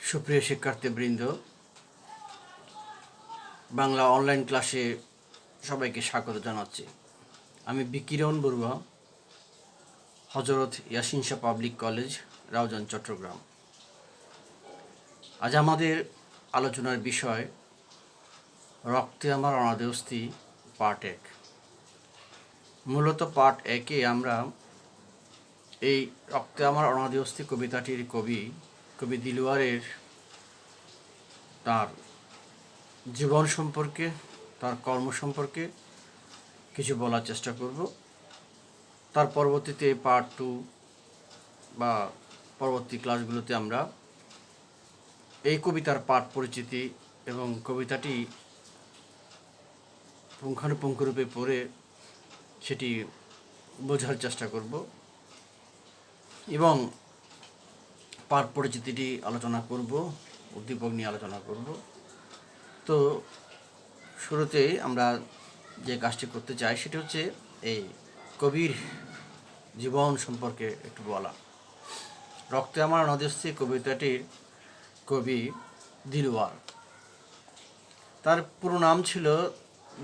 সুপ্রিয় শিক্ষার্থীবৃন্দ, বাংলা অনলাইন ক্লাসে সবাইকে স্বাগত জানাচ্ছি। আমি বিকিরণ বড়ুয়া, হজরত ইয়াসিন শাহ পাবলিক কলেজ, রাউজান, চট্টগ্রাম। আজ আমাদের আলোচনার বিষয় রক্তে আমার অনাদি অস্থি, পার্ট 1। মূলত পার্ট 1-এ আমরা এই রক্তে আমার অনাদি অস্থি কবিতাটির কবি দিলওয়ারের তার জীবন সম্পর্কে, তার কর্ম সম্পর্কে কিছু বলার চেষ্টা করব। তার পরবর্তীতে পার্ট 2 বা পরবর্তী ক্লাসগুলোতে আমরা এই কবিতার পাঠ পরিচিতি এবং কবিতাটি পুঙ্খানুপুঙ্খরূপে পড়ে সেটি বোঝার চেষ্টা করব এবং পাঠ পরিচিতিটি আলোচনা করব, উদ্দীপক নিয়ে আলোচনা করব। তো শুরুতেই আমরা যে কাজটি করতে চাই সেটি হচ্ছে এই কবির জীবন সম্পর্কে একটু বলা। রক্তে আমার অনাদি অস্থি কবিতাটির কবি দিলওয়ার। তার পুরো নাম ছিল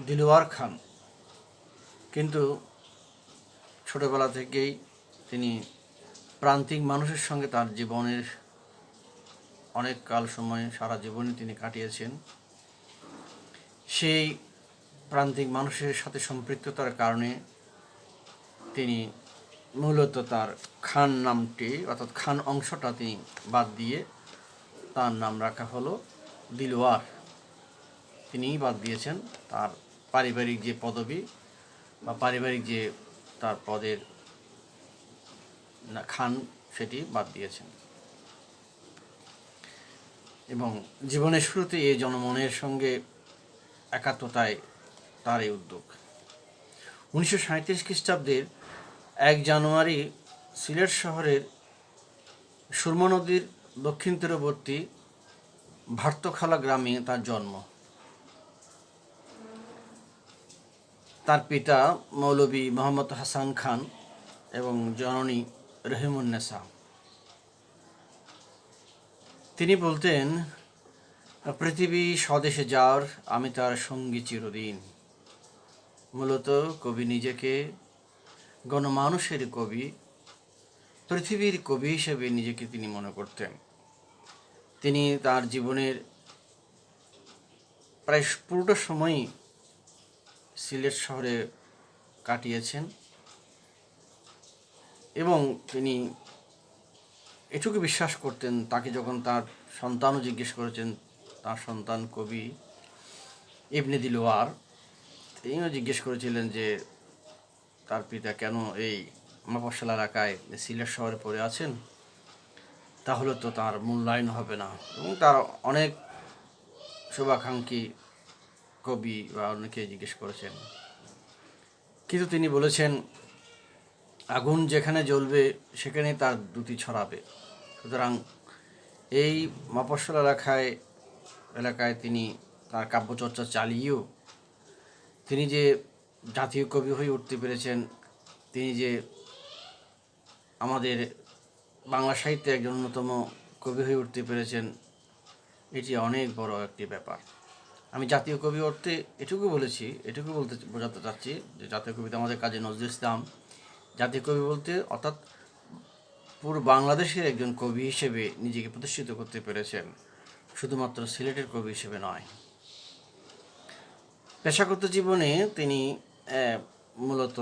দিলওয়ার খান, কিন্তু ছোটবেলা থেকেই তিনি প্রান্তিক মানুষের সঙ্গে তার জীবনের অনেক কাল সময়, সারা জীবনই তিনি কাটিয়েছেন। সেই প্রান্তিক মানুষের সাথে সম্পৃক্ততার কারণে তিনি মূলত তার খান নামটি, অর্থাৎ খান অংশটা তিনি বাদ দিয়ে তার নাম রাখা হলো দিলওয়ার। তিনিই বাদ দিয়েছেন তার পারিবারিক যে পদবি বা পারিবারিক যে তার পদের খান, সেটি বাদ দিয়েছেন। এবং জীবনের শুরুতে এই জনমনের সঙ্গে একাত্মতায় তার এই উদ্যোগ। 1937 খ্রিস্টাব্দের 1 জানুয়ারি সিলেট শহরের সুরমা নদীর দক্ষিণ তীরবর্তী ভার্তখালা গ্রামে তার জন্ম। তার পিতা মৌলভী মোহাম্মদ হাসান খান এবং জননী রহিমুন্নেসা। তিনি বলতেন, পৃথিবী স্বদেশে যার, আমি তার সঙ্গী চিরদিন। মূলত কবি নিজেকে গণমানুষের কবি, পৃথিবীর কবি হিসেবে নিজেকে তিনি মনে করতেন। তিনি তার জীবনের প্রায় পুরোটা সময়ই সিলেট শহরে কাটিয়েছেন এবং তিনি এটুকু বিশ্বাস করতেন, তাকে যখন তার সন্তানও জিজ্ঞেস করেছেন, তার সন্তান কবি ইবনে দিলওয়ার, তিনিও জিজ্ঞেস করেছিলেন যে তার পিতা কেন এই মফস্বল এলাকায় সিলেট শহরে পড়ে আছেন, তাহলে তো তার মূল্যায়ন হবে না। এবং তার অনেক শুভাকাঙ্ক্ষী কবি বা অনেকে জিজ্ঞেস করেছেন, কিন্তু তিনি বলেছেন, আগুন যেখানে জ্বলবে সেখানে তার দ্যুতি ছড়াবে। সুতরাং এই মফস্বল এলাকায় তিনি তার কাব্যচর্চা চালিয়েও তিনি যে জাতীয় কবি হয়ে উঠতে পেরেছেন, তিনি যে আমাদের বাংলা সাহিত্যে একজন অন্যতম কবি হয়ে উঠতে পেরেছেন, এটি অনেক বড় একটি ব্যাপার। আমি জাতীয় কবি অর্থে এটুকু বোঝাতে চাচ্ছি যে জাতীয় কবিতা আমাদের কাজী নজরুল ইসলাম জাতীয় কবি বলতে, অর্থাৎ পুরো বাংলাদেশের একজন কবি হিসেবে নিজেকে প্রতিষ্ঠিত করতে পেরেছেন, শুধুমাত্র সিলেটের কবি হিসেবে নয়। পেশাগত জীবনে তিনি মূলত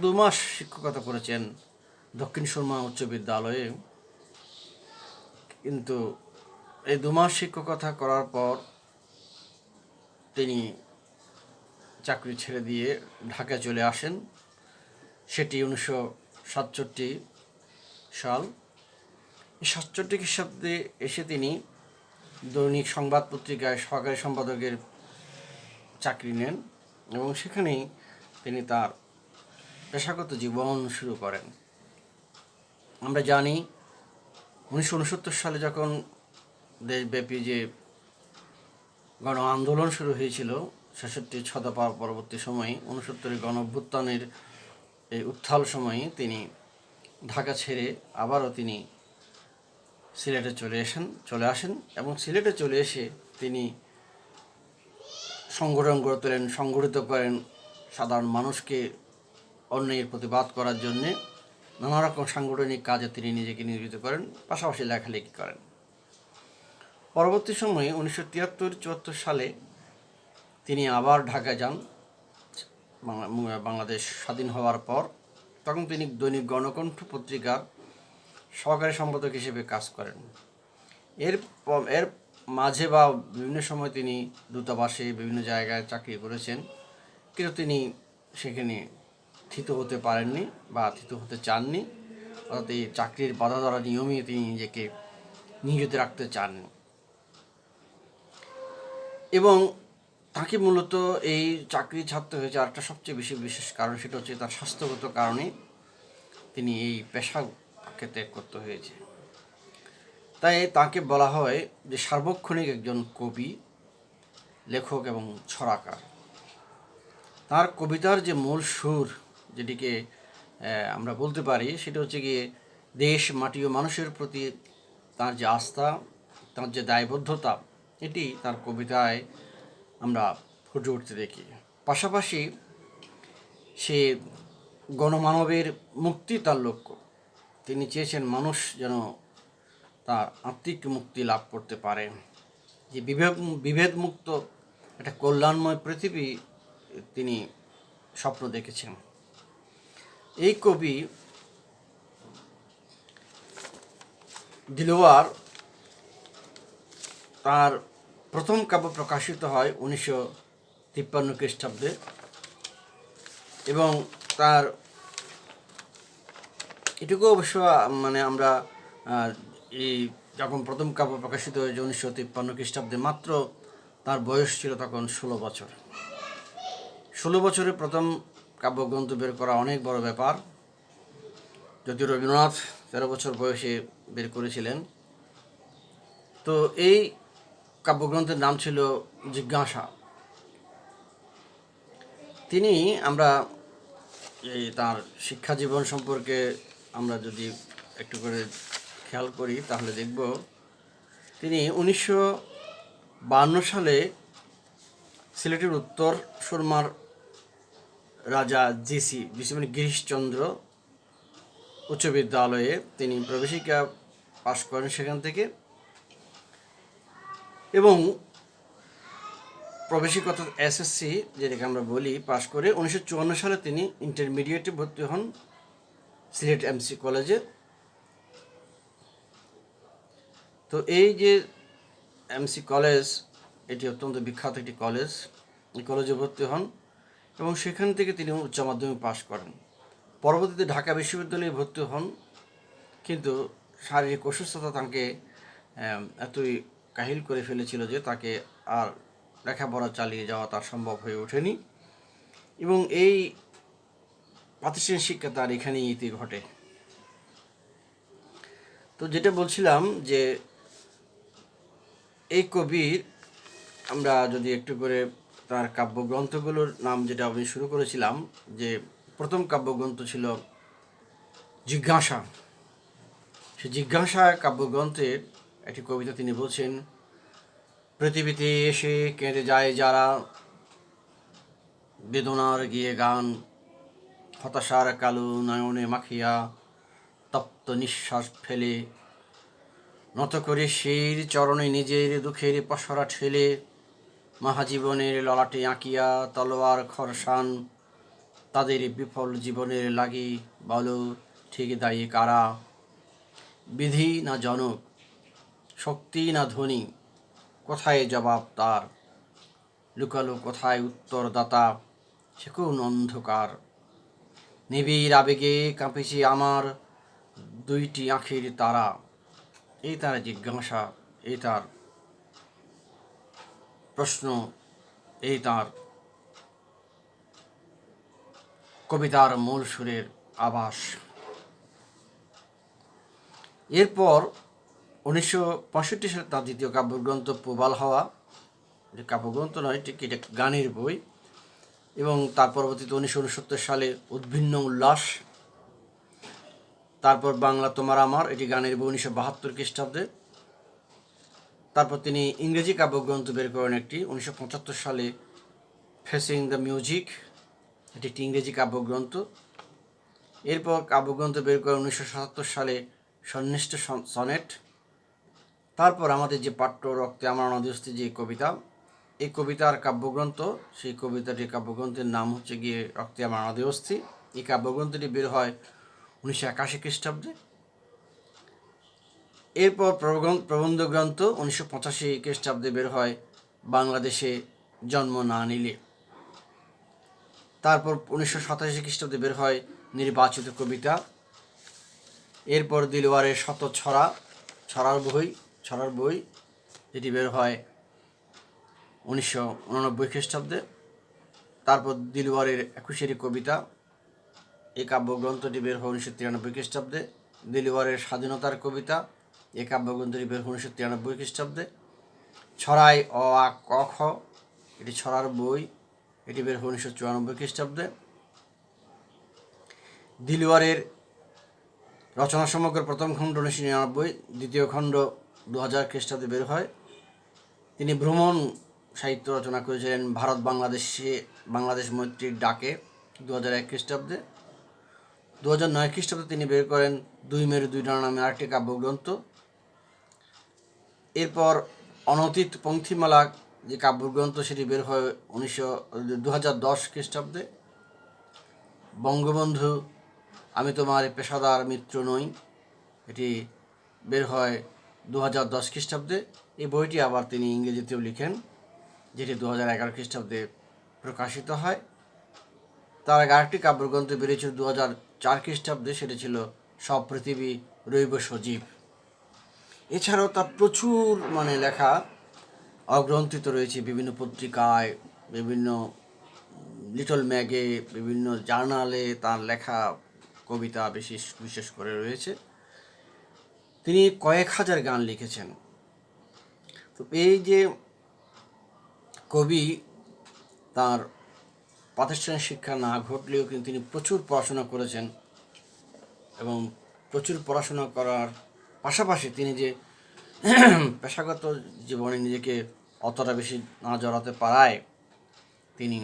2 মাস শিক্ষকতা করেছেন দক্ষিণ সুরমা উচ্চ বিদ্যালয়ে, কিন্তু এই 2 মাস শিক্ষকতা করার পর তিনি চাকরি ছেড়ে দিয়ে ঢাকায় চলে আসেন। সেটি 1967 সাল। 67 খ্রিস্টাব্দে এসে তিনি দৈনিক সংবাদ পত্রিকায় সহকারী সম্পাদকের চাকরি নেন এবং সেখানেই তিনি তার পেশাগত জীবন শুরু করেন। আমরা জানি 1969 সালে যখন দেশব্যাপী যে গণ আন্দোলন শুরু হয়েছিল, 66 ছদফা পরবর্তী সময়ে 69 গণ অভ্যুত্থানের এই উত্থাল সময়ে তিনি ঢাকা ছেড়ে আবারও তিনি সিলেটে চলে আসেন এবং সিলেটে চলে এসে তিনি সংগঠন গড়ে তোলেন, সংগঠিত করেন সাধারণ মানুষকে অন্যায়ের প্রতিবাদ করার জন্যে। নানা রকম সাংগঠনিক কাজে তিনি নিজেকে নিয়োজিত করেন, পাশাপাশি লেখালেখি করেন। পরবর্তী সময়ে 1973-74 সালে তিনি আবার ঢাকা যান বাংলাদেশ স্বাধীন হওয়ার পর। তখন তিনি দৈনিক গণকণ্ঠ পত্রিকার সহকারী সম্পাদক হিসেবে কাজ করেন। এর মাঝে বা বিভিন্ন সময় তিনি দূতাবাসে বিভিন্ন জায়গায় চাকরি করেছেন, কিন্তু তিনি সেখানে থিত হতে পারেননি বা থিত হতে চাননি, অর্থাৎ এই চাকরির বাধা ধরা নিয়মে তিনি নিজেকে নিয়োজিত রাখতে চাননি। এবং তাকে মূলত এই চাকরি ছাড়তে হয়েছে আরেকটা সবচেয়ে বেশি বিশেষ কারণ, সেটা হচ্ছে তার স্বাস্থ্যগত কারণে তিনি এই পেশাকে ত্যাগ করতে হয়েছে। তাই তাকে বলা হয় যে সার্বক্ষণিক একজন কবি, লেখক এবং ছড়াকার। তার কবিতার যে মূল সুর, যেটিকে আমরা বলতে পারি, সেটা হচ্ছে গিয়ে দেশ, মাটি ও মানুষের প্রতি তার যে আস্থা, তার যে দায়বদ্ধতা, এটি তার কবিতায় আমরা ফুটে উঠতে দেখি। পাশাপাশি সে গণমানবের মুক্তি তার লক্ষ্য। তিনি চেয়েছেন মানুষ যেন তার আত্মিক মুক্তি লাভ করতে পারে, যে বিভেদ মুক্ত একটা কল্যাণময় পৃথিবী তিনি স্বপ্ন দেখেছেন। এই কবি দিলওয়ার, তার প্রথম কাব্য প্রকাশিত হয় 1953 খ্রিস্টাব্দে এবং তার এটুকু অবশ্য আমরা এই যখন প্রথম কাব্য প্রকাশিত হয়েছে 1953 খ্রিস্টাব্দে, মাত্র তার বয়স ছিল তখন 16 বছর। 16 বছরে প্রথম কাব্যগ্রন্থ বের করা অনেক বড় ব্যাপার। যদিও রবীন্দ্রনাথ 13 বছর বয়সে বের করেছিলেন। তো এই কাব্যগ্রন্থের নাম ছিল জিজ্ঞাসা। তিনি আমরা এই তার শিক্ষা জীবন সম্পর্কে আমরা যদি একটু করে খেয়াল করি তাহলে দেখব তিনি 1952 সালে সিলেটের উত্তর সুরমার রাজা জিসি মানে গিরিশচন্দ্র উচ্চ বিদ্যালয়ে তিনি প্রবেশিকা পাশ করেন সেখান থেকে, এবং প্রবেশিকা অর্থাৎ এসএসসি যেটাকে আমরা বলি পাশ করে 1954 সালে তিনি ইন্টারমিডিয়েটে ভর্তি হন সিলেট এমসি কলেজে। তো এই যে এমসি কলেজ, এটি অত্যন্ত বিখ্যাত একটি কলেজ। এই কলেজে ভর্তি হন এবং সেখান থেকে তিনি উচ্চ মাধ্যমিক পাশ করেন। পরবর্তীতে ঢাকা বিশ্ববিদ্যালয়ে ভর্তি হন, কিন্তু শারীরিক অসুস্থতা তাকে এতই কাহিল করে ফেলেছিল যে তাকে আর লেখাপড়া চালিয়ে যাওয়া তার সম্ভব হয়ে ওঠেনি, এবং এই প্রাতিষ্ঠানিক শিক্ষা তার এখানেই ইতি ঘটে। তো যেটা বলছিলাম যে এই কবির আমরা যদি একটু করে তার কাব্যগ্রন্থগুলোর নাম, যেটা আমি শুরু করেছিলাম যে প্রথম কাব্যগ্রন্থ ছিল জিজ্ঞাসা। সে জিজ্ঞাসা কাব্যগ্রন্থের একটি কবিতা তিনি বলছেন, পৃথিবীতে এসে কেঁদে যায় যারা, বেদনার গিয়ে গান, হতাশার কালো নয়নে মাখিয়া তপ্ত নিঃশ্বাস ফেলে, নত করে শির চরণে নিজের দুঃখের পসরা ঠেলে, মহাজীবনের ললাটে আঁকিয়া তলোয়ার খরসান, তাদের বিফল জীবনের লাগি বলো ঠিক দায়ী কারা, বিধি না জনক, শক্তি না ধ্বনি, কোথায় জবাব তার, লুকালো কোথায় উত্তরদাতা, সে কোন অন্ধকার, নিবিড় আবেগে কাঁপেছে আমার দুইটি আঁখের তারা। এই তার জিজ্ঞাসা, এই তার প্রশ্ন, এই তার কবিতার মূল সুরের আভাস। এরপর 1965 সালে তার দ্বিতীয় কাব্যগ্রন্থ প্রবাল হওয়া, যে কাব্যগ্রন্থ নয়, ঠিক এটা গানের বই, এবং তার পরবর্তীতে 1969 সালে উদ্ভিন্ন উল্লাস, তারপর বাংলা তোমার আমার, এটি গানের বই 1972 খ্রিস্টাব্দে। তারপর তিনি ইংরেজি কাব্যগ্রন্থ বের করেন একটি 1975 সালে, ফেসিং দ্য মিউজিক, এটি একটি ইংরেজি কাব্যগ্রন্থ। এরপর কাব্যগ্রন্থ বের করেন 1977 সালে সন্নিষ্ঠ সনেট। তারপর আমাদের যে পাঠ্য রক্তে আমার অনাদিস্থি যে কবিতা, এই কবিতার কাব্যগ্রন্থ, সেই কবিতাটির কাব্যগ্রন্থের নাম হচ্ছে গিয়ে রক্তে আমার অনাদিস্থি। এই কাব্যগ্রন্থটি বের হয় 1981 খ্রিস্টাব্দে। এরপর প্রবন্ধ গ্রন্থ 1985 খ্রিস্টাব্দে বের হয় বাংলাদেশে জন্ম না নিলে। তারপর 1987 খ্রিস্টাব্দে বের হয় নির্বাচিত কবিতা। এরপর দিলওয়ারের শত ছড়ার বই, যেটি বের হয় 1989 খ্রিস্টাব্দে। তারপর দিলওয়ারের 21 কবিতা, এই কাব্যগ্রন্থটি বের হয় 1993 খ্রিস্টাব্দে। দিলওয়ারের স্বাধীনতার কবিতা, এই কাব্যগ্রন্থটি বের হয় 1993 খ্রিস্টাব্দে। ছড়াই অ আ ক খ, এটি ছড়ার বই, এটি বের হয় 1994 খ্রিস্টাব্দে। দিলওয়ারের রচনা সমগ্র প্রথম খণ্ড 1999, দ্বিতীয় খণ্ড 2000 খ্রিস্টাব্দে বের হয়। তিনি ভ্রমণ সাহিত্য রচনা করেছিলেন বাংলাদেশ মৈত্রীর ডাকে 2001 খ্রিস্টাব্দে। 2009 খ্রিস্টাব্দে তিনি বের করেন দুই মেরু দুই ডানা নামে আরেকটি কাব্যগ্রন্থ। এরপর অনতীত পঙ্ক্তিমালা যে কাব্যগ্রন্থ, সেটি বের হয় 2010 খ্রিস্টাব্দে। বঙ্গবন্ধু আমি তোমার পেশাদার মিত্র নই, এটি বের হয় 2010 খ্রিস্টাব্দে। এই বইটি আবার তিনি ইংরেজিতেও লিখেন, যেটি 2011 খ্রিস্টাব্দে প্রকাশিত হয়। তার আগে আরেকটি কাব্যগ্রন্থ বেরিয়েছিল 2004 খ্রিস্টাব্দে, সেটি ছিল সব পৃথিবী রৈব সজীব। এছাড়াও তার প্রচুর লেখা অগ্রন্থিত রয়েছে বিভিন্ন পত্রিকায়, বিভিন্ন লিটল ম্যাগে, বিভিন্ন জার্নালে তার লেখা কবিতা বিশেষ করে রয়েছে। তিনি কয়েক হাজার গান লিখেছেন। তো এই যে কবি, তার প্রাতিষ্ঠানিক শিক্ষা না ঘটলেও কিন্তু তিনি প্রচুর পড়াশোনা করেছেন, এবং প্রচুর পড়াশোনা করার পাশাপাশি তিনি যে পেশাগত জীবনে নিজেকে অতটা বেশি না জড়াতে পারায় তিনি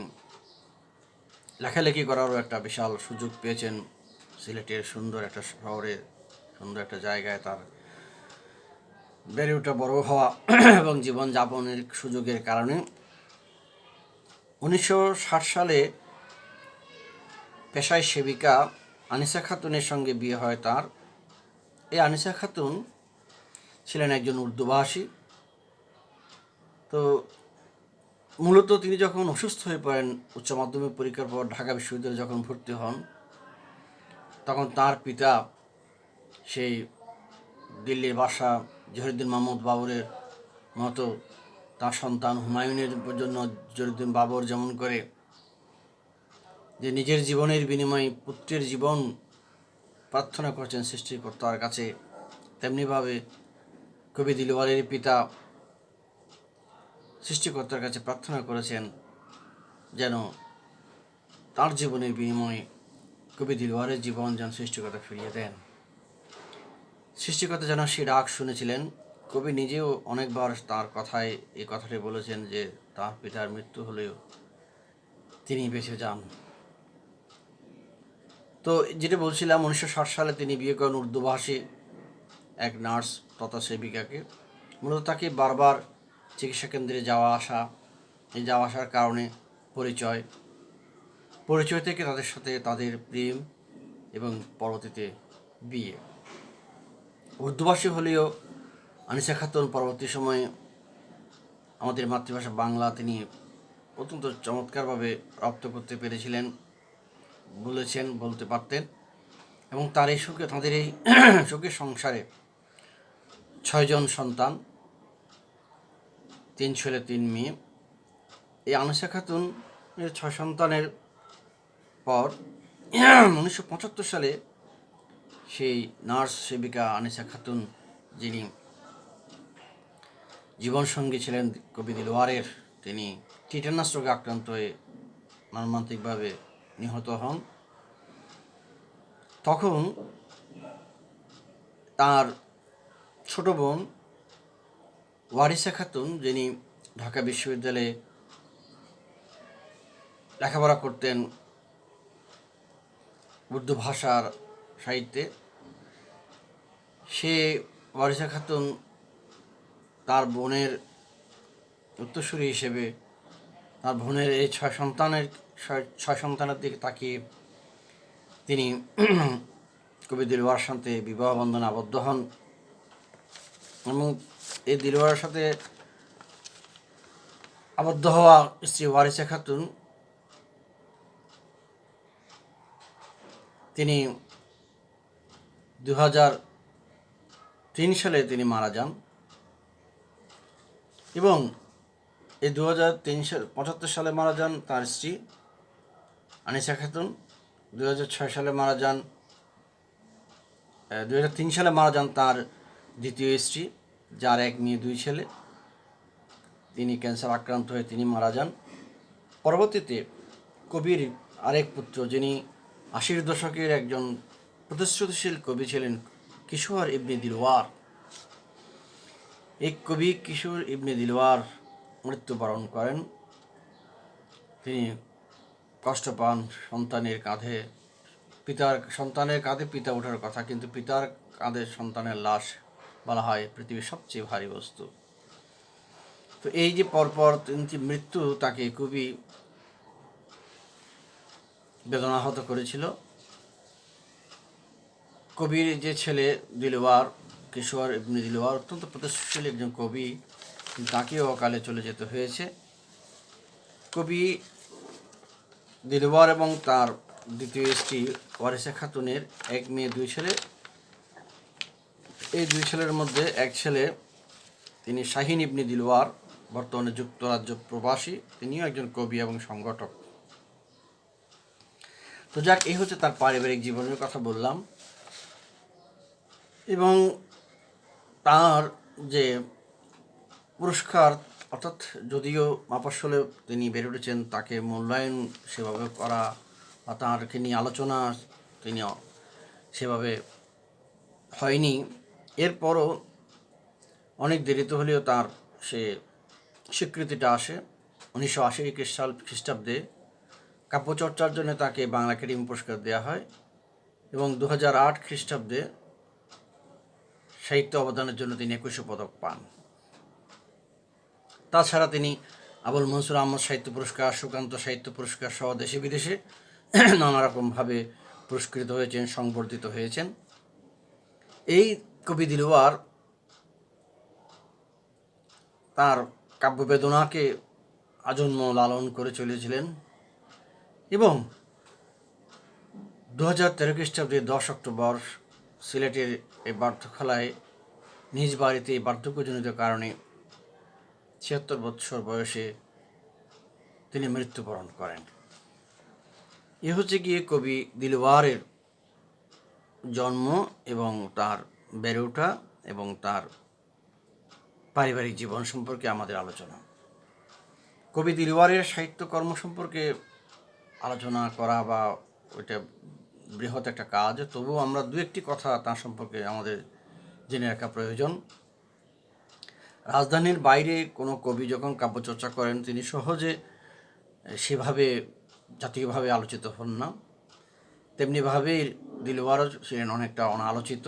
লেখালেখি করারও একটা বিশাল সুযোগ পেয়েছেন। সিলেটের সুন্দর একটা শহরে, সুন্দর একটা জায়গায় তার বেড়ে ওঠা, বড় হওয়া এবং জীবনযাপনের সুযোগের কারণে 1960 সালে পেশায় সেবিকা আনিসা খাতুনের সঙ্গে বিয়ে হয় তার। এই আনিসা খাতুন ছিলেন একজন উর্দুভাষী। তো মূলত তিনি যখন অসুস্থ হয়ে পড়েন, উচ্চ মাধ্যমিক পরীক্ষার পর ঢাকা বিশ্ববিদ্যালয়ে যখন ভর্তি হন, তখন তার পিতা সেই দিল্লির বাদশা জহিরুদ্দিন মাহমুদ বাবরের মতো তার সন্তান হুমায়ুনের জন্য জহিরুদ্দিন বাবর যেমন করে যে নিজের জীবনের বিনিময়ে পুত্রের জীবন প্রার্থনা করছেন সৃষ্টিকর্তার কাছে, তেমনিভাবে কবি দিলওয়ারের পিতা সৃষ্টিকর্তার কাছে প্রার্থনা করেছেন যেন তার জীবনের বিনিময়ে কবি দিলওয়ারের জীবন যেন সৃষ্টিকর্তা ফিরিয়ে দেন। সৃষ্টিকর্তা যেন সেই ডাক শুনেছিলেন। কবি নিজেও অনেকবার তার কথায় এই কথাটি বলেছেন যে তার পিতার মৃত্যু হলেও তিনি বেঁচে যান। তো যেটা বলছিলাম, 1960 সালে তিনি বিয়ে করেন উর্দুভাষী এক নার্স তথা সেবিকাকে। মূলত তাকে বারবার চিকিৎসা কেন্দ্রে যাওয়া আসার কারণে পরিচয় থেকে তাদের সাথে তাদের প্রেম এবং পরবর্তীতে বিয়ে। উর্দুভাষী হলেও আনিসা খাতুন পরবর্তী সময়ে আমাদের মাতৃভাষা বাংলা তিনি অত্যন্ত চমৎকারভাবে রপ্ত করতে পেরেছিলেন, বলতে পারতেন। এবং তার এই তাঁদের এই সুখের সংসারে 6 জন সন্তান, 3 ছেলে 3 মেয়ে। এই আনিসা খাতুন 6 সন্তানের পর 1975 সালে সেই নার্স সেবিকা আনিসা খাতুন, যিনি জীবনসঙ্গী ছিলেন কবি দিলওয়ারের, তিনি টিটানাস রোগে আক্রান্ত হয়ে মর্মান্তিকভাবে নিহত হন। তখন তার ছোট বোন ওয়ারিসা খাতুন, যিনি ঢাকা বিশ্ববিদ্যালয়ে লেখাপড়া করতেন উর্দু ভাষার সাহিত্যে, সে ওয়ারিসা খাতুন তার বোনের উত্তরসূরি হিসেবে তার বোনের এই ছয় সন্তানের দিকে তাকিয়ে তিনি কবি দিলওয়ার সাথে বিবাহ বন্ধনে আবদ্ধ হন। এবং এই দিলওয়ারের সাথে আবদ্ধ হওয়া স্ত্রী ওয়ারিসা খাতুন তিনি 2003 সালে তিনি মারা যান। এবং এই 75 সালে মারা যান তার স্ত্রী আনিসা খাতুন। 2006 সালে মারা যান 2003 সালে মারা যান তার দ্বিতীয় স্ত্রী, যার 1 মেয়ে 2 ছেলে। তিনি ক্যান্সার আক্রান্ত হয়ে তিনি মারা যান। পরবর্তীতে কবির আরেক পুত্র, যিনি 80-এর দশকের একজন প্রতিশ্রুতিশীল কবি ছিলেন, কিশোর ইবনে দিলওয়ার। এই কবি কিশোর ইবনে দিলওয়ার মৃত্যুবরণ করেন। তিনি কষ্ট পান সন্তানের কাঁধে। সন্তানের কাঁধে পিতা ওঠার কথা, কিন্তু পিতার কাঁধে সন্তানের লাশ বলা হয় পৃথিবীর সবচেয়ে ভারী বস্তু। তো এই যে পরপর 3টি মৃত্যু তাকে খুবই বেদনাহত করেছিল। কবির যে ছেলে দিলওয়ার, কিশোর ইবনে দিলওয়ার, অত্যন্ত প্রতিশ্রুতিশীল একজন কবি, তাকেও অকালে চলে যেতে হয়েছে। কবি দিলওয়ার এবং তার দ্বিতীয় স্ত্রী ওয়ারিসা খাতুনের 1 মেয়ে 2 ছেলে। এই 2 ছেলের মধ্যে এক ছেলে, তিনি শাহিন ইবনে দিলওয়ার, বর্তমানে যুক্তরাজ্য প্রবাসী। তিনিও একজন কবি এবং সংগঠক। তো যাক, এই হচ্ছে তার পারিবারিক জীবনের কথা বললাম। এবং তার যে পুরস্কার, অর্থাৎ যদিও মফস্বলে তিনি বেড়ে উঠেছেন, তাকে মূল্যায়ন সেভাবে করা বা তাঁরকে নিয়ে আলোচনা তিনি সেভাবে হয়নি। এরপরও অনেক দেরিতে হলেও তার সে স্বীকৃতিটা আসে। 1980 খ্রিস্টাব্দে কাব্যচর্চার জন্য তাকে বাংলা একাডেমি পুরস্কার দেওয়া হয় এবং 2008 খ্রিস্টাব্দে সাহিত্য অবদানের জন্য তিনি একুশে পদক পান। তাছাড়া তিনি আবুল মনসুর আহমদ সাহিত্য পুরস্কার, সুকান্ত সাহিত্য পুরস্কার সহ দেশে বিদেশে নানা রকমভাবে পুরস্কৃত হয়েছেন, সংবর্ধিত হয়েছেন। এই কবি দিলওয়ার তার কাব্যবেদনাকে আজন্ম লালন করে চলেছিলেন এবং 2013 খ্রিস্টাব্দে 10 অক্টোবর সিলেটের এই বার্ধক্যশালায় নিজ বাড়িতে বার্ধক্যজনিত কারণে 76 বৎসর বয়সে তিনি মৃত্যুবরণ করেন। এ হচ্ছে গিয়ে কবি দিলওয়ারের জন্ম এবং তার বেড়ে ওঠা এবং তার পারিবারিক জীবন সম্পর্কে আমাদের আলোচনা। কবি দিলওয়ারের সাহিত্যকর্ম সম্পর্কে আলোচনা করা বা ওইটা বৃহৎ একটা কাজ, তবুও আমরা 2-1টি কথা তার সম্পর্কে আমাদের জেনে রাখা প্রয়োজন। রাজধানীর বাইরে কোনো কবি যখন কাব্যচর্চা করেন, তিনি সহজে সেভাবে জাতীয়ভাবে আলোচিত হন না। তেমনিভাবেই দিলওয়ারও ছিলেন অনেকটা অনালোচিত।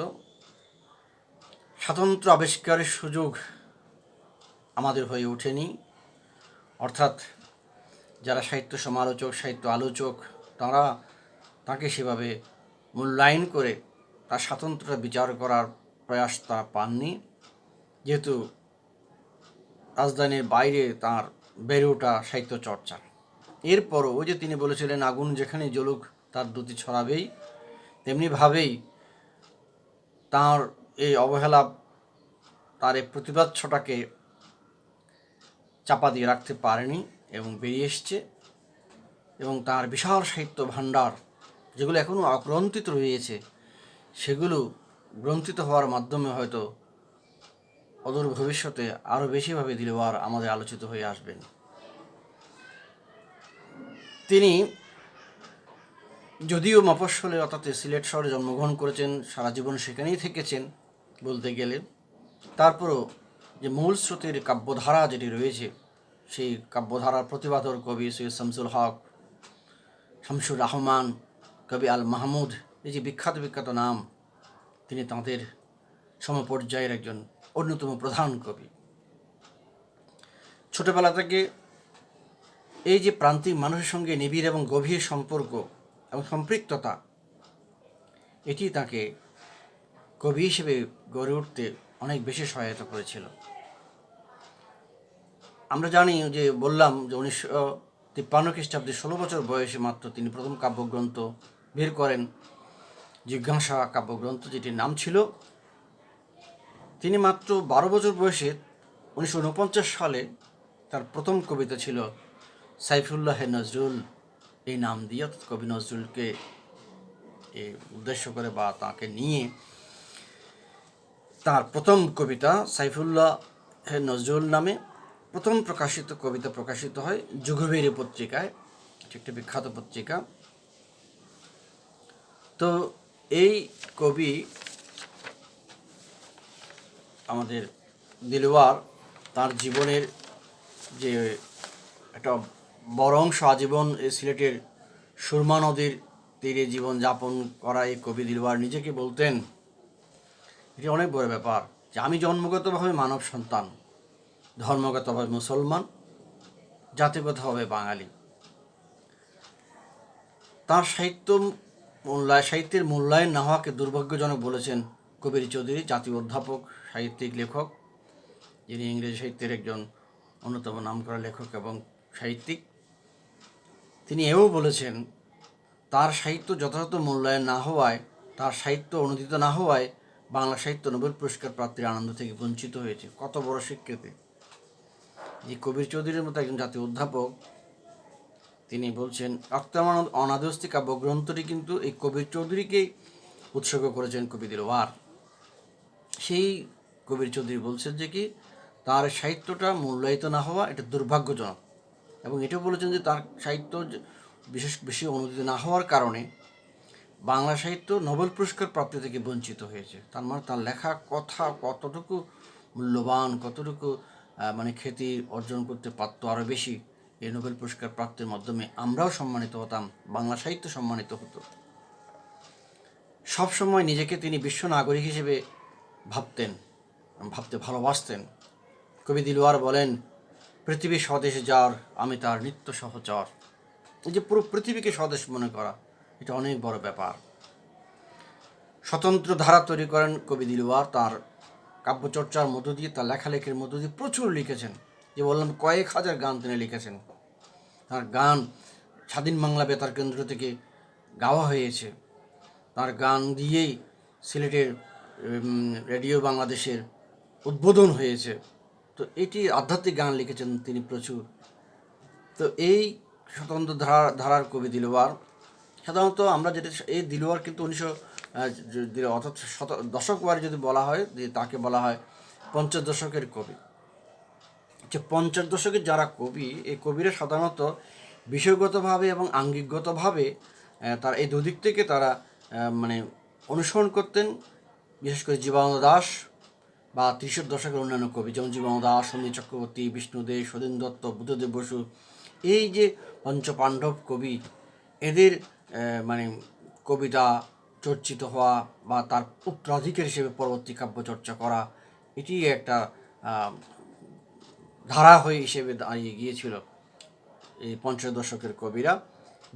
স্বতন্ত্র আবিষ্কারের সুযোগ আমাদের হয়ে ওঠেনি। অর্থাৎ যারা সাহিত্য সমালোচক, সাহিত্য আলোচক, তারা তাকে সেভাবে মূল্যায়ন করে তার স্বাতন্ত্র্যতা বিচার করার প্রয়াস তারা পাননি, যেহেতু রাজধানীর বাইরে তার বেড়ে ওঠা সাহিত্য চর্চা। এরপরও ওই যে তিনি বলেছিলেন, আগুন যেখানে জ্বলুক তার দ্যুতি ছড়াবেই, তেমনিভাবেই তার এই অবহেলা, তার এই প্রতিবাদ ছটাকে চাপা দিয়ে রাখতে পারেনি এবং বেরিয়ে এসছে। এবং তার বিশাল সাহিত্য ভাণ্ডার, যেগুলো এখনও অগ্রন্থিত রয়েছে, সেগুলো গ্রন্থিত হওয়ার মাধ্যমে হয়তো অদূর ভবিষ্যতে আরও বেশিভাবে দিলওয়ার আমাদের আলোচিত হয়ে আসবেন। তিনি যদিও মফস্বলে অর্থাৎ সিলেট শহরে জন্মগ্রহণ করেছেন, সারা জীবন সেখানেই থেকেছেন, বলতে গেলে। তারপরও যে মূল স্রোতের কাব্যধারা যেটি রয়েছে, সেই কাব্যধারার প্রতিবাদর কবি সৈয়দ শামসুল হক, শামসুর রহমান, কবি আল মাহমুদ, এই যে বিখ্যাত বিখ্যাত নাম, তিনি তাঁদের সমপর্যায়ের একজন অন্যতম প্রধান কবি। ছোটবেলা থেকে এই যে প্রান্তিক মানুষের সঙ্গে নিবিড় এবং গভীর সম্পর্ক এবং সম্পৃক্ততা, এটি তাকে কবি হিসেবে গড়ে উঠতে অনেক বেশি সহায়তা করেছিল। আমরা জানি যে বললাম যে 1953 খ্রিস্টাব্দে 16 বছর বয়সে মাত্র তিনি প্রথম কাব্যগ্রন্থ বের করেন, জিজ্ঞাসা কাব্যগ্রন্থ, যেটির নাম ছিল। তিনি মাত্র 12 বছর বয়সে 1949 সালে তার প্রথম কবিতা ছিল সাইফুল্লাহ নজরুল, এই নাম দিয়ে, কবি নজরুলকে উদ্দেশ্য করে বা তাকে নিয়ে তার প্রথম কবিতা সাইফুল্লাহ নজরুল নামে প্রথম প্রকাশিত কবিতা প্রকাশিত হয় যুগবেরী পত্রিকায়, একটি বিখ্যাত পত্রিকা। তো এই কবি আমাদের দিলওয়ার তার জীবনের যে একটা বড় অংশ আজীবন সিলেটের সুরমা নদীর তীরে জীবন যাপন করা এই কবি দিলওয়ার নিজেকে বলতেন, এটি অনেক বড় ব্যাপার যে আমি জন্মগতভাবে মানব সন্তান, ধর্মগতভাবে মুসলমান, জাতিগতভাবে বাঙালি। তার সাহিত্যের মূল্যায়ন না হওয়াকে দুর্ভাগ্যজনক বলেছেন কবির চৌধুরী, জাতীয় অধ্যাপক, সাহিত্যিক, লেখক, যিনি ইংরেজি সাহিত্যের একজন অন্যতম নামকরা লেখক এবং সাহিত্যিক। তিনি এও বলেছেন তার সাহিত্য যথাযথ মূল্যায়ন না হওয়ায়, তার সাহিত্য অনুদিত না হওয়ায় বাংলা সাহিত্য নোবেল পুরস্কার প্রাপ্তির আনন্দ থেকে বঞ্চিত হয়েছে। কত বড় স্বীকৃতি! যে কবির চৌধুরীর মতো একজন জাতীয় অধ্যাপক তিনি বলছেন রক্তামান অনাদস্তি কাব্যগ্রন্থটি কিন্তু এই কবির চৌধুরীকেই উৎসর্গ করেছেন কবি দিলওয়ার। সেই কবির চৌধুরী বলছেন যে কি তার সাহিত্যটা মূল্যায়িত না হওয়া এটা দুর্ভাগ্যজনক, এবং এটাও বলেছেন যে তার সাহিত্য বেশি অনুদিত না হওয়ার কারণে বাংলা সাহিত্য নোবেল পুরস্কার প্রাপ্তি থেকে বঞ্চিত হয়েছে। তার মানে তার লেখা কথা কতটুকু মূল্যবান, কতটুকু খ্যাতি অর্জন করতে পারত আরও বেশি, এই নোবেল পুরস্কার প্রাপ্তির মাধ্যমে আমরাও সম্মানিত হতাম, বাংলা সাহিত্য সম্মানিত হতো। সবসময় নিজেকে তিনি বিশ্ব নাগরিক হিসেবে ভাবতে ভালোবাসতেন। কবি দিলওয়ার বলেন, পৃথিবী স্বদেশ যার, আমি তার নিত্য সহচর। এই যে পুরো পৃথিবীকে স্বদেশ মনে করা, এটা অনেক বড় ব্যাপার। স্বতন্ত্র ধারা তৈরি করেন কবি দিলওয়ার তার কাব্যচর্চার মধ্য দিয়ে, তার লেখালেখির মধ্য দিয়ে প্রচুর লিখেছেন। যে বললাম কয়েক হাজার গান তিনি লিখেছেন। তার গান স্বাধীন বাংলা বেতার কেন্দ্র থেকে গাওয়া হয়েছে। তার গান দিয়েই সিলেটের রেডিও বাংলাদেশের উদ্বোধন হয়েছে। তো এটি আধ্যাত্মিক গান লিখেছেন তিনি প্রচুর। তো এই স্বতন্ত্র ধারার কবি দিলওয়ার, সাধারণত আমরা যেটা এই দিলওয়ার কিন্তু অর্থাৎ দশকওয়ারি যদি বলা হয় যে তাকে বলা হয় 50 দশকের কবি। যে 50 দশকের যারা কবি, এই কবিরা সাধারণত বিষয়গতভাবে এবং আঙ্গিকগতভাবে তার এই দুদিক থেকে তারা অনুসরণ করতেন। বিশেষ করে জীবনানন্দ দাশ বা 30 দশকের অন্যান্য কবি যেমন জীবনানন্দ দাশ, সমীর চক্রবর্তী, বিষ্ণু দে, সদীন দত্ত, বুদ্ধদেব বসু, এই যে পঞ্চপাণ্ডব কবি, এদের কবিতা চর্চিত হওয়া বা তার উত্তরাধিকার হিসেবে পরবর্তী কাব্য চর্চা করা, এটি একটা ধারা হয়ে হিসেবে দাঁড়িয়ে গিয়েছিল। এই 50 দশকের কবিরা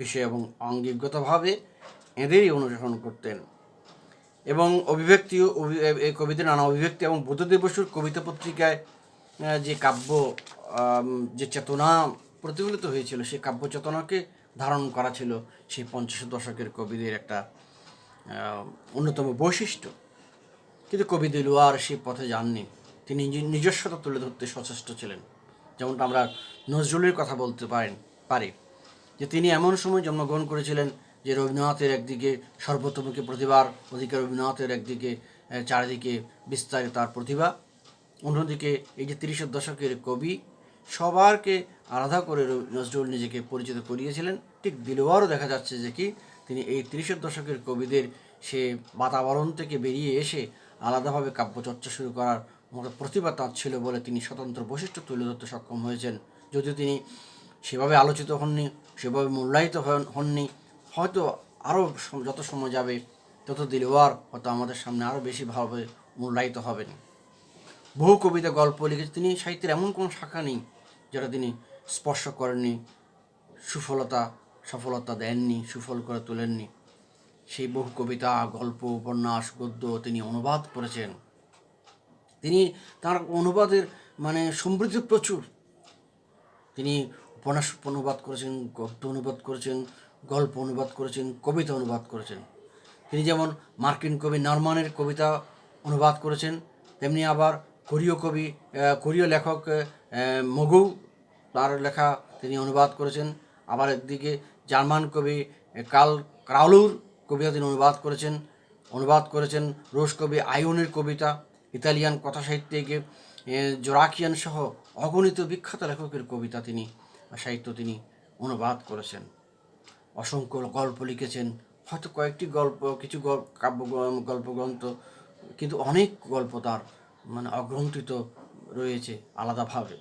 বিষয় এবং আঙ্গিকগতভাবে এদেরই অনুসরণ করতেন। এবং অভিব্যক্তিও এই কবিদের নানা অভিব্যক্তি এবং বুদ্ধদেব বসুর কবিতা পত্রিকায় যে কাব্য যে চেতনা প্রতিফলিত হয়েছিল, সেই কাব্য চেতনাকে ধারণ করা ছিল সেই 50 দশকের কবিদের একটা অন্যতম বৈশিষ্ট্য। কিন্তু কবি দিলওয়ার সেই পথে যাননি। তিনি নিজস্বতা তুলে ধরতে সচেষ্ট ছিলেন। যেমনটা আমরা নজরুলের কথা বলতে পারি যে তিনি এমন সময় জন্মগ্রহণ করেছিলেন যে রবীন্দ্রনাথের একদিকে সর্বতোমুখী প্রতিভার অধিকার, রবীন্দ্রনাথের একদিকে চারিদিকে বিস্তারিত তার প্রতিভা, অন্যদিকে এই যে 30 দশকের কবি, সবারকে আলাদা করে নজরুল নিজেকে পরিচিত করিয়েছিলেন। ঠিক দিলওয়ারও দেখা যাচ্ছে যে কি তিনি এই 30 দশকের কবিদের সে বাতাবরণ থেকে বেরিয়ে এসে আলাদাভাবে কাব্যচর্চা শুরু করার মতো প্রতিভা তার ছিল বলে তিনি স্বতন্ত্র বৈশিষ্ট্য তুলে ধরতে সক্ষম হয়েছেন। যদিও তিনি সেভাবে আলোচিত হননি, সেভাবে মূল্যায়িত হননি, হয়তো আরও যত সময় যাবে তত দিলওয়ার হয়তো আমাদের সামনে আরও বেশি ভাবে মূল্যায়িত হবেন। বহু কবিতা গল্প লিখেছে তিনি। সাহিত্যের এমন কোনো শাখা নেই যেটা তিনি স্পর্শ করেননি, সফলতা দেননি, সুফল করে তোলেননি। সেই বহু কবিতা, গল্প, উপন্যাস, গদ্য তিনি অনুবাদ করেছেন। তিনি তার অনুবাদের সমৃদ্ধি প্রচুর। তিনি উপন্যাস অনুবাদ করেছেন, গদ্য অনুবাদ করেছেন, গল্প অনুবাদ করেছেন, কবিতা অনুবাদ করেছেন। তিনি যেমন মার্কিন কবি নরম্যানের কবিতা অনুবাদ করেছেন, তেমনি আবার কোরীয় লেখক মগৌ তার লেখা তিনি অনুবাদ করেছেন। আবার একদিকে জার্মান কবি কার্ল ক্রাউলুর কবিতা তিনি অনুবাদ করেছেন রুশ কবি আয়োনের কবিতা, ইতালিয়ান কথাসাহিত্যিক জোরাকিয়ান সহ অগণিত বিখ্যাত লেখকের কবিতা সাহিত্য তিনি অনুবাদ করেছেন। অসংখ্য গল্প লিখেছেন, হয়তো কয়েকটি গল্প, কিছু গল্পগ্রন্থ, কিন্তু অনেক গল্প তার অগ্রন্থিত রয়েছে আলাদাভাবে।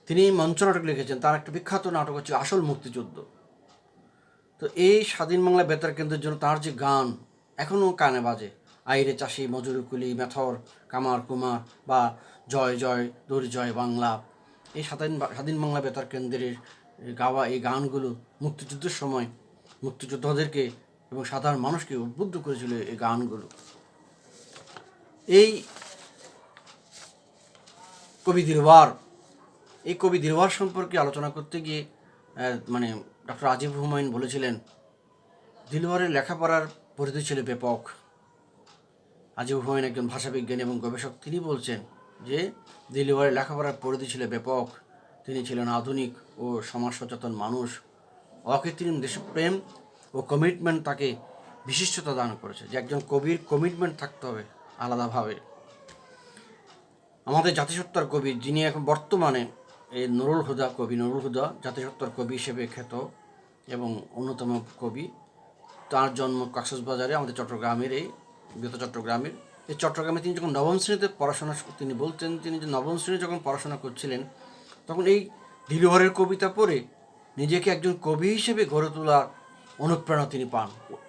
তিনি মঞ্চনাটক লিখেছেন। তার একটা বিখ্যাত নাটক হচ্ছে আসল মুক্তিযুদ্ধ। তো এই স্বাধীন বাংলা বেতার কেন্দ্রের জন্য তার যে গান এখনও কানে বাজে, আইরে চাষি মজুরকুলি মেথর কামার কুমার বা জয় জয় দুর্জয় বাংলা, এই স্বাধীন বাংলা বেতার কেন্দ্রের গাওয়া এই গানগুলো মুক্তিযুদ্ধের সময় মুক্তিযোদ্ধাদেরকে এবং সাধারণ মানুষকে উদ্বুদ্ধ করেছিল এই গানগুলো। এই কবি দিলওয়ার সম্পর্কে আলোচনা করতে গিয়ে ডক্টর আজিজ হুমায়ুন বলেছিলেন, দিলওয়ারের লেখাপড়ার পরিধি ছিল ব্যাপক। আজিজ হুমায়ুন একজন ভাষাবিজ্ঞানী এবং গবেষক। তিনি বলছেন যে দিলওয়ারের লেখাপড়ার পরিধি ছিল ব্যাপক। তিনি ছিলেন আধুনিক ও সমাজ সচেতন মানুষ। অকৃত্রিম দেশপ্রেম ও কমিটমেন্ট তাকে বিশিষ্টতা দান করেছে। যে একজন কবির কমিটমেন্ট থাকতে হবে আলাদাভাবে। আমাদের জাতিসত্তার কবি, যিনি এখন বর্তমানে এই নুরুল হুদা জাতিসত্তার কবি হিসেবে খ্যাত এবং অন্যতম কবি। তার জন্ম কক্সবাজারে, আমাদের চট্টগ্রামের, এই চট্টগ্রামে তিনি যখন নবম শ্রেণীতে পড়াশোনা, তিনি বলতেন তিনি যে নবম শ্রেণী যখন পড়াশোনা করছিলেন তখন এই দিলওয়ারের কবিতা পড়ে নিজেকে একজন কবি হিসেবে গড়ে তোলার অনুপ্রেরণা তিনি পান।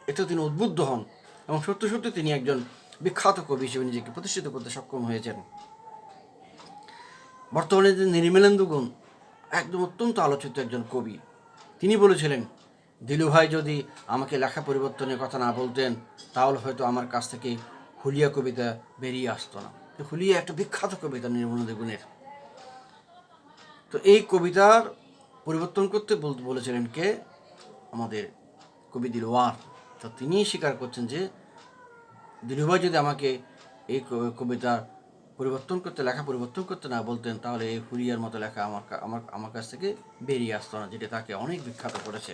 এতে তিনি উদ্বুদ্ধ হন এবং সত্যি তিনি একজন বিখ্যাত কবি হিসেবে নিজেকে প্রতিষ্ঠিত করতে সক্ষম হয়েছেন। বর্তমানে যে নির্মলেন্দু গুণ একদম অত্যন্ত আলোচিত একজন কবি, তিনি বলেছিলেন, দিলু ভাই যদি আমাকে লেখা পরিবর্তনের কথা না বলতেন তাহলে হয়তো আমার কাছ থেকে হুলিয়া কবিতা বেরিয়ে আসতো না। হুলিয়া একটা বিখ্যাত কবিতা নির্মলেন্দু গুণের। তো এই কবিতার পরিবর্তন করতে বলেছিলেন কে? আমাদের কবি দিলওয়ার। তো তিনি স্বীকার করছেন যে দিলু ভাই যদি আমাকে এই কবিতার লেখা পরিবর্তন করতে না বলতেন তাহলে এই হুলিয়ার মতো লেখা আমার কাছ থেকে বেরিয়ে আসতো না, যেটা তাকে অনেক বিখ্যাত করেছে।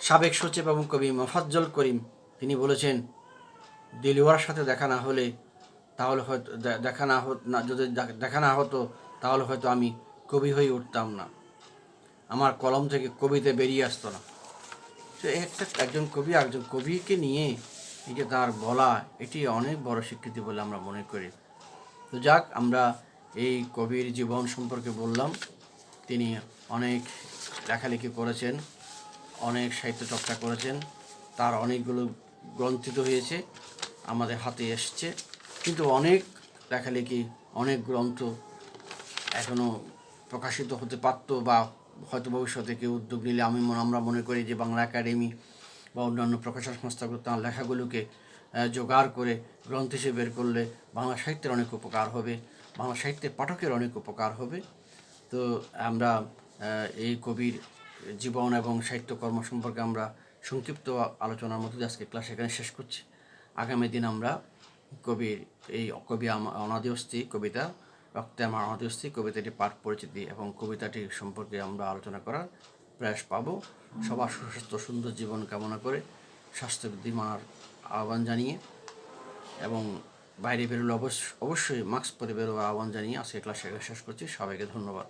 সাবেক সচিব এবং কবি মোফাজ্জল করিম তিনি বলেছেন, দিলওয়ার সাথে দেখা না হতো তাহলে হয়তো আমি কবি হয়ে উঠতাম না, আমার কলম থেকে কবিতা বেরিয়ে আসতো না। তো একজন কবিকে নিয়ে এই যে তার বলা, এটি অনেক বড় স্বীকৃতি বলে আমরা মনে করি। তো যাক, আমরা এই কবির জীবন সম্পর্কে বললাম। তিনি অনেক লেখালেখি করেছেন, অনেক সাহিত্য চর্চা করেছেন, তার অনেকগুলো গ্রন্থিত হয়েছে, আমাদের হাতে এসছে। কিন্তু অনেক লেখালেখি, অনেক গ্রন্থ এখনও প্রকাশিত হতে পারত, বা হয়তো ভবিষ্যতে কেউ উদ্যোগ নিলে আমরা মনে করি যে বাংলা একাডেমি বা অন্যান্য প্রকাশন সংস্থাগুলো তাঁর লেখাগুলোকে জোগাড় করে গ্রন্থ হিসেবে বের করলে বাংলা সাহিত্যের অনেক উপকার হবে, বাংলা সাহিত্যের পাঠকের অনেক উপকার হবে। তো আমরা এই কবির জীবন এবং সাহিত্যকর্ম সম্পর্কে আমরা সংক্ষিপ্ত আলোচনার মধ্যে আজকে ক্লাস এখানে শেষ করছি। আগামী দিন আমরা কবি অনাদি অস্থি কবিতা, রক্তে আমার অনাদি অস্থি কবিতাটি পাঠ পরিচিতি এবং কবিতাটি সম্পর্কে আমরা আলোচনা করার প্রয়াস পাব। সবার সুস্বাস্থ্য সুন্দর জীবন কামনা করে, স্বাস্থ্যবিধি মানার আহ্বান জানিয়ে এবং বাইরে বেরোলে অবশ্যই মাস্ক পরে বেরোবার আহ্বান জানিয়ে আজকে ক্লাস শেষ করছি। সবাইকে ধন্যবাদ।